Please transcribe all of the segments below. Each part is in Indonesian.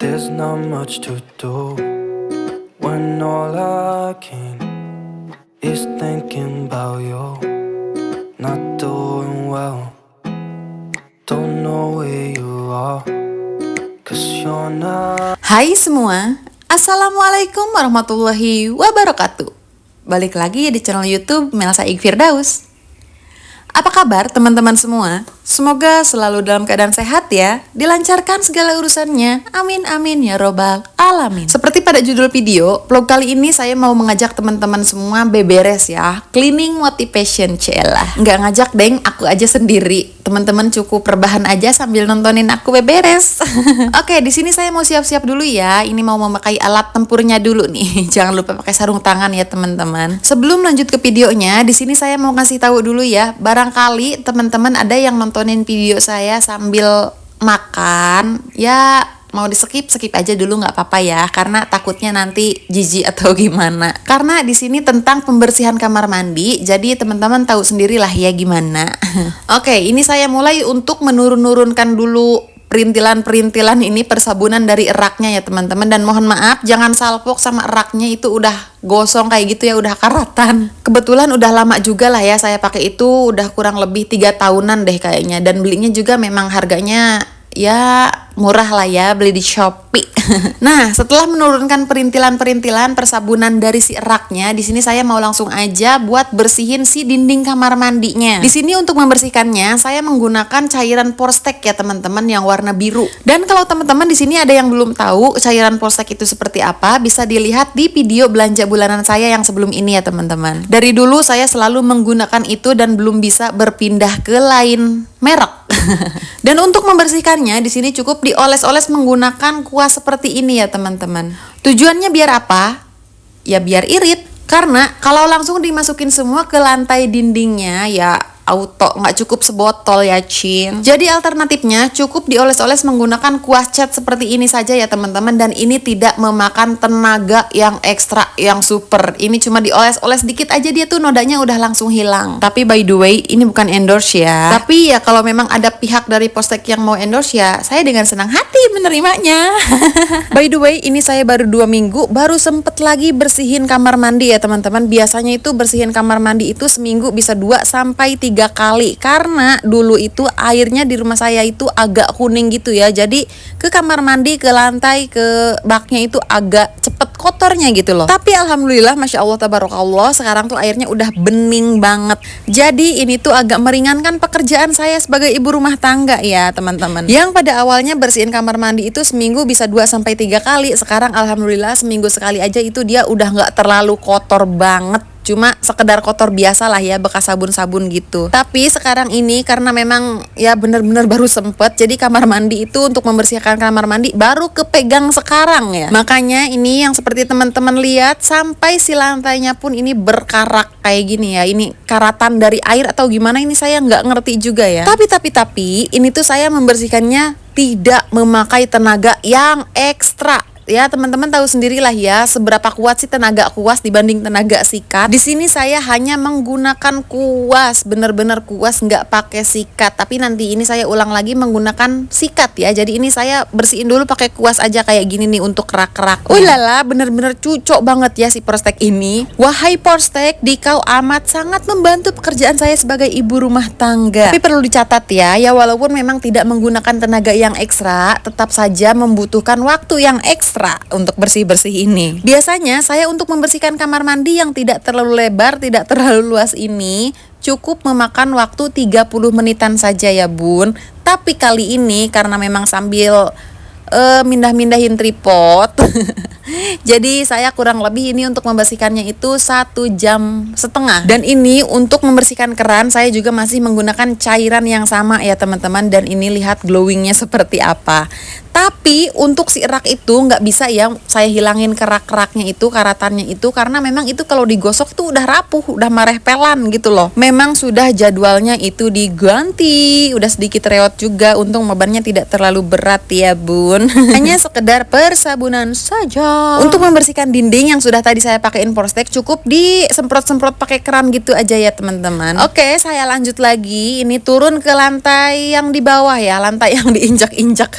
There's not much to do when all I can is thinking about you. Not doing well, don't know where you are, 'cause you're not. Hai semua, Assalamualaikum warahmatullahi wabarakatuh. Balik lagi ya di channel YouTube Melsa Ig Firdaus. Apa kabar teman-teman semua? Semoga selalu dalam keadaan sehat ya, dilancarkan segala urusannya. Amin amin ya robbal alamin. Seperti pada judul video, vlog kali ini saya mau mengajak teman-teman semua beberes ya. Cleaning motivation celah. Nggak ngajak deng, aku aja sendiri. Teman-teman cukup rebahan aja sambil nontonin aku beberes. Oke, di sini saya mau siap-siap dulu ya. Ini mau memakai alat tempurnya dulu nih. Jangan lupa pakai sarung tangan ya teman-teman. Sebelum lanjut ke videonya, di sini saya mau kasih tahu dulu ya. Barangkali teman-teman ada yang nontonin video saya sambil makan, ya mau di-skip aja dulu nggak apa-apa ya, karena takutnya nanti jijik atau gimana. Karena di sini tentang pembersihan kamar mandi, jadi teman-teman tahu sendirilah ya gimana. Oke, ini saya mulai untuk menurun-nurunkan dulu perintilan-perintilan ini persabunan dari eraknya ya teman-teman. Dan mohon maaf, jangan salpok sama eraknya itu udah gosong kayak gitu ya, udah karatan. Kebetulan udah lama juga lah ya saya pakai itu, udah kurang lebih 3 tahunan deh kayaknya. Dan belinya juga memang harganya ya murah lah ya, beli di Shopee. Nah, setelah menurunkan perintilan-perintilan persabunan dari si eraknya, di sini saya mau langsung aja buat bersihin si dinding kamar mandinya. Di sini untuk membersihkannya, saya menggunakan cairan Porstek ya teman-teman yang warna biru. Dan kalau teman-teman di sini ada yang belum tahu cairan Porstek itu seperti apa, bisa dilihat di video belanja bulanan saya yang sebelum ini ya teman-teman. Dari dulu saya selalu menggunakan itu dan belum bisa berpindah ke lain merek. Dan untuk membersihkannya di sini cukup dioles-oles menggunakan kuas seperti ini ya teman-teman. Tujuannya biar apa? Ya biar irit. Karena kalau langsung dimasukin semua ke lantai dindingnya ya auto nggak cukup sebotol ya Cin. Jadi alternatifnya cukup dioles-oles menggunakan kuas cat seperti ini saja ya teman-teman. Dan ini tidak memakan tenaga yang ekstra, yang super. Ini cuma dioles-oles dikit aja dia tuh nodanya udah langsung hilang. Tapi by the way ini bukan endorse ya. Tapi ya kalau memang ada pihak dari Porstek yang mau endorse ya, saya dengan senang hati menerimanya. By the way ini saya baru 2 minggu baru sempet lagi bersihin kamar mandi ya teman-teman. Biasanya itu bersihin kamar mandi itu seminggu bisa 2 sampai 3 kali, karena dulu itu airnya di rumah saya itu agak kuning gitu ya. Jadi ke kamar mandi, ke lantai, ke baknya itu agak cepet kotornya gitu loh. Tapi alhamdulillah masya Allah tabarakallah sekarang tuh airnya udah bening banget. Jadi ini tuh agak meringankan pekerjaan saya sebagai ibu rumah tangga ya teman-teman. Yang pada awalnya bersihin kamar mandi itu seminggu bisa 2 sampai 3 kali, sekarang alhamdulillah seminggu sekali aja itu dia udah nggak terlalu kotor banget. Cuma sekedar kotor biasa lah ya, bekas sabun-sabun gitu. Tapi sekarang ini karena memang ya bener-bener baru sempet, jadi kamar mandi itu untuk membersihkan kamar mandi baru kepegang sekarang ya. Makanya ini yang seperti teman-teman lihat sampai si lantainya pun ini berkarak kayak gini ya. Ini karatan dari air atau gimana ini saya nggak ngerti juga ya. Tapi ini tuh saya membersihkannya tidak memakai tenaga yang ekstra. Ya teman-teman tahu sendirilah ya seberapa kuat sih tenaga kuas dibanding tenaga sikat. Di sini saya hanya menggunakan kuas, bener-bener kuas, nggak pakai sikat. Tapi nanti ini saya ulang lagi menggunakan sikat ya. Jadi ini saya bersihin dulu pakai kuas aja kayak gini nih untuk kerak-kerak. Ulala, bener-bener cucok banget ya si Porstek ini. Wahai Porstek, dikau amat sangat membantu pekerjaan saya sebagai ibu rumah tangga. Tapi perlu dicatat ya walaupun memang tidak menggunakan tenaga yang ekstra, tetap saja membutuhkan waktu yang ekstra untuk bersih-bersih ini. Biasanya saya untuk membersihkan kamar mandi yang tidak terlalu lebar, tidak terlalu luas ini cukup memakan waktu 30 menitan saja ya bun. Tapi kali ini karena memang sambil mindah-mindahin tripod jadi saya kurang lebih ini untuk membersihkannya itu 1,5 jam. Dan ini untuk membersihkan keran saya juga masih menggunakan cairan yang sama ya teman-teman. Dan ini lihat glowingnya seperti apa. Tapi untuk si erak itu nggak bisa ya saya hilangin kerak-keraknya itu, karatannya itu, karena memang itu kalau digosok tuh udah rapuh, udah mareh-pelan gitu loh. Memang sudah jadwalnya itu diganti, udah sedikit reot juga. Untung bebannya tidak terlalu berat ya bun. Hanya sekedar persabunan saja. Untuk membersihkan dinding yang sudah tadi saya pakein Porstek cukup disemprot-semprot pakai keran gitu aja ya teman-teman. Oke, saya lanjut lagi. Ini turun ke lantai yang di bawah ya, lantai yang diinjak-injak.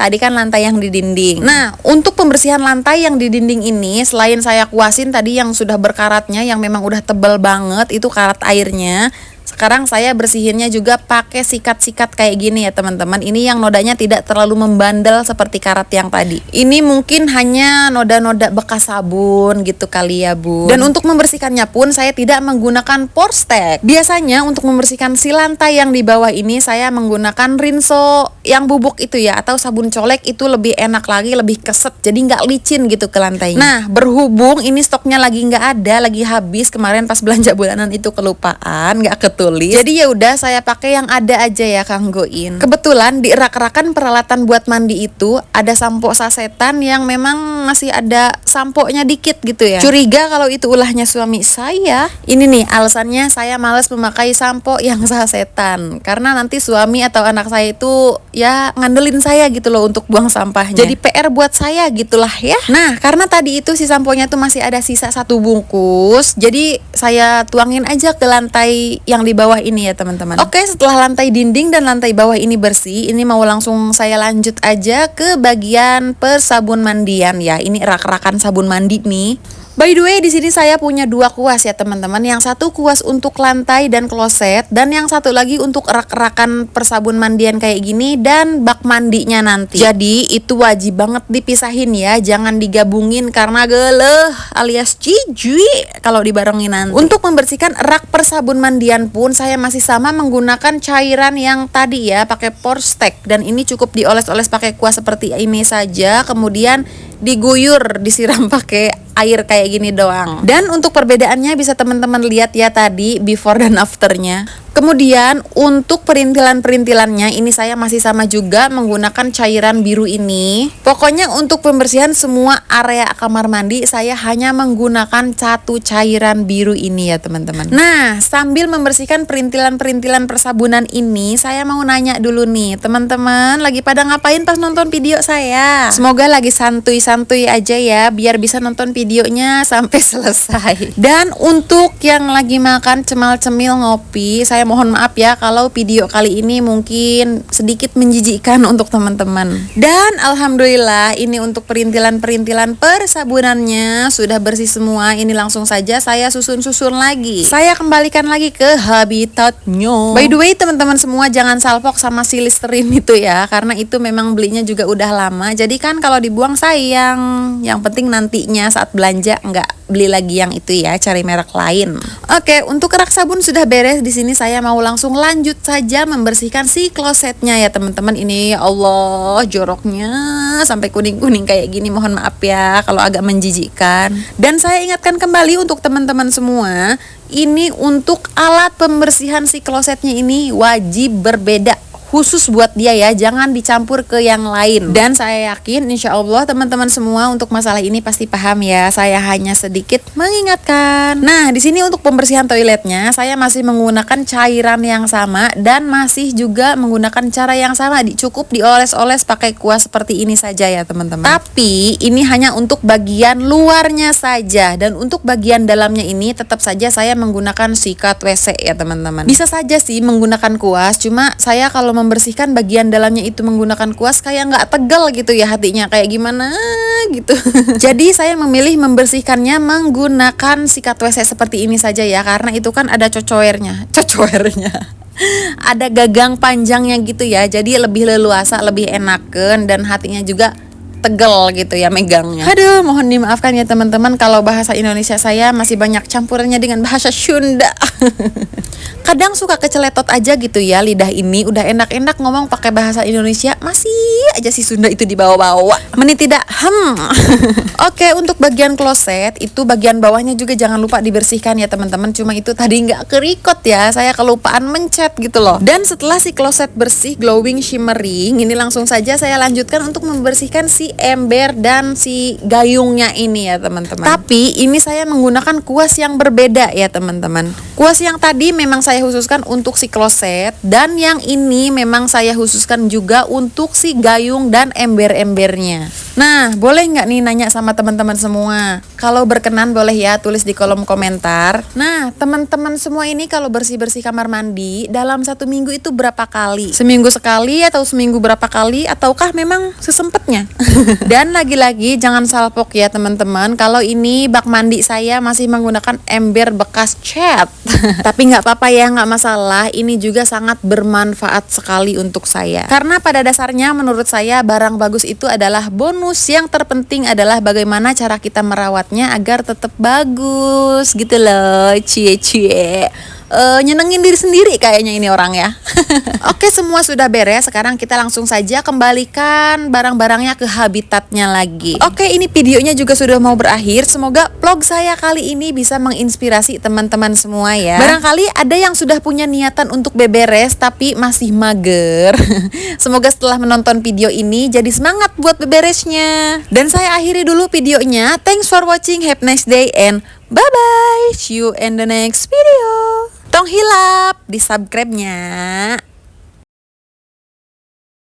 Tadi kan lantai yang di dinding. Nah, untuk pembersihan lantai yang di dinding ini, selain saya kuasin tadi yang sudah berkaratnya, yang memang udah tebal banget itu karat airnya, sekarang saya bersihinnya juga pakai sikat-sikat kayak gini ya teman-teman. Ini yang nodanya tidak terlalu membandel seperti karat yang tadi. Ini mungkin hanya noda-noda bekas sabun gitu kali ya bun. Dan untuk membersihkannya pun saya tidak menggunakan Porsteak. Biasanya untuk membersihkan si lantai yang di bawah ini saya menggunakan Rinso yang bubuk itu ya, atau sabun colek. Itu lebih enak lagi, lebih keset, jadi nggak licin gitu ke lantainya. Nah, berhubung ini stoknya lagi nggak ada, lagi habis kemarin pas belanja bulanan itu kelupaan, nggak ketulis. Jadi ya udah saya pakai yang ada aja ya Kang Goin. Kebetulan di rak-rakan peralatan buat mandi itu ada sampo sasetan yang memang masih ada samponya dikit gitu ya. Curiga kalau itu ulahnya suami saya. Ini nih alasannya saya males memakai sampo yang sasetan, karena nanti suami atau anak saya itu ya ngandelin saya gitu loh untuk buang sampahnya. Jadi PR buat saya gitulah ya. Nah, karena tadi itu si samponya tuh masih ada sisa 1 bungkus, jadi saya tuangin aja ke lantai yang di bawah ini ya teman-teman. Oke, setelah lantai dinding dan lantai bawah ini bersih, ini mau langsung saya lanjut aja ke bagian persabun mandian ya. Ini rak-rakan sabun mandi nih. By the way, di sini saya punya 2 kuas ya teman-teman. Yang satu kuas untuk lantai dan kloset, dan yang satu lagi untuk rak-rakan persabun mandian kayak gini dan bak mandinya nanti. Jadi itu wajib banget dipisahin ya, jangan digabungin karena geleh alias cijui kalau dibarengin nanti. Untuk membersihkan rak persabun mandian pun saya masih sama menggunakan cairan yang tadi ya, pakai Porsteak, dan ini cukup dioles-oles pakai kuas seperti ini saja, kemudian diguyur, disiram pakai air kayak gini doang. Dan untuk perbedaannya bisa teman-teman lihat ya tadi before dan afternya. Kemudian untuk perintilan-perintilannya ini saya masih sama juga menggunakan cairan biru ini. Pokoknya untuk pembersihan semua area kamar mandi saya hanya menggunakan 1 cairan biru ini ya teman-teman. Nah, sambil membersihkan perintilan-perintilan persabunan ini, saya mau nanya dulu nih teman-teman, lagi pada ngapain pas nonton video saya? Semoga lagi santuy-santuy aja ya, biar bisa nonton videonya sampai selesai. Dan untuk yang lagi makan cemal-cemil ngopi, saya mohon maaf ya kalau video kali ini mungkin sedikit menjijikkan untuk teman-teman. Dan alhamdulillah ini untuk perintilan-perintilan persabunannya sudah bersih semua. Ini langsung saja saya susun-susun lagi. Saya kembalikan lagi ke habitatnya. By the way teman-teman semua, jangan salpok sama si Listerine itu ya, karena itu memang belinya juga udah lama. Jadi kan kalau dibuang sayang. Yang penting nantinya saat belanja nggak beli lagi yang itu ya, cari merek lain. Oke, untuk rak sabun sudah beres. Di sini saya mau langsung lanjut saja membersihkan si klosetnya ya teman-teman. Ini ya Allah, joroknya sampai kuning-kuning kayak gini. Mohon maaf ya kalau agak menjijikkan. Dan saya ingatkan kembali untuk teman-teman semua, ini untuk alat pembersihan si klosetnya ini wajib berbeda, khusus buat dia ya, jangan dicampur ke yang lain. Dan saya yakin insya Allah teman-teman semua untuk masalah ini pasti paham ya. Saya hanya sedikit mengingatkan. Nah, di sini untuk pembersihan toiletnya saya masih menggunakan cairan yang sama dan masih juga menggunakan cara yang sama. Cukup dioles-oles pakai kuas seperti ini saja ya teman-teman. Tapi ini hanya untuk bagian luarnya saja, dan untuk bagian dalamnya ini tetap saja saya menggunakan sikat WC ya teman-teman. Bisa saja sih menggunakan kuas, cuma saya kalau membersihkan bagian dalamnya itu menggunakan kuas kayak nggak tegal gitu ya hatinya, kayak gimana gitu. Jadi saya memilih membersihkannya menggunakan sikat WC seperti ini saja ya, karena itu kan ada cocoernya ada gagang panjangnya gitu ya, jadi lebih leluasa, lebih enakan, dan hatinya juga tegel gitu ya megangnya. Aduh, mohon dimaafkan ya teman-teman kalau bahasa Indonesia saya masih banyak campurannya dengan bahasa Sunda. Kadang suka keceletot aja gitu ya lidah ini, udah enak-enak ngomong pakai bahasa Indonesia masih aja si Sunda itu dibawa-bawa. Menit tidak Oke, untuk bagian kloset itu bagian bawahnya juga jangan lupa dibersihkan ya teman-teman. Cuma itu tadi nggak kerikot ya, saya kelupaan mencet gitu loh. Dan setelah si kloset bersih, glowing, shimmering, ini langsung saja saya lanjutkan untuk membersihkan si si ember dan si gayungnya ini ya teman-teman. Tapi ini saya menggunakan kuas yang berbeda ya teman-teman. Kuas yang tadi memang saya khususkan untuk si kloset, dan yang ini memang saya khususkan juga untuk si gayung dan ember-embernya. Nah, boleh nggak nih nanya sama teman-teman semua? Kalau berkenan boleh ya tulis di kolom komentar. Nah, teman-teman semua ini kalau bersih-bersih kamar mandi dalam 1 minggu itu berapa kali? Seminggu sekali atau seminggu berapa kali? Ataukah memang sesempatnya? Dan lagi-lagi jangan salpok ya teman-teman, kalau ini bak mandi saya masih menggunakan ember bekas cat. Tapi nggak apa-apa ya, nggak masalah. Ini juga sangat bermanfaat sekali untuk saya. Karena pada dasarnya menurut saya barang bagus itu adalah bonus. Yang terpenting adalah bagaimana cara kita merawatnya agar tetap bagus gitu loh. Cie-cie. Nyenengin diri sendiri kayaknya ini orang ya. Oke, semua sudah beres. Sekarang kita langsung saja kembalikan barang-barangnya ke habitatnya lagi. Oke, ini videonya juga sudah mau berakhir. Semoga vlog saya kali ini bisa menginspirasi teman-teman semua ya. Barangkali ada yang sudah punya niatan untuk beberes tapi masih mager. Semoga setelah menonton video ini jadi semangat buat beberesnya. Dan saya akhiri dulu videonya. Thanks for watching. Have a nice day and bye-bye. See you in the next video. Tong hilap di subscribe-nya.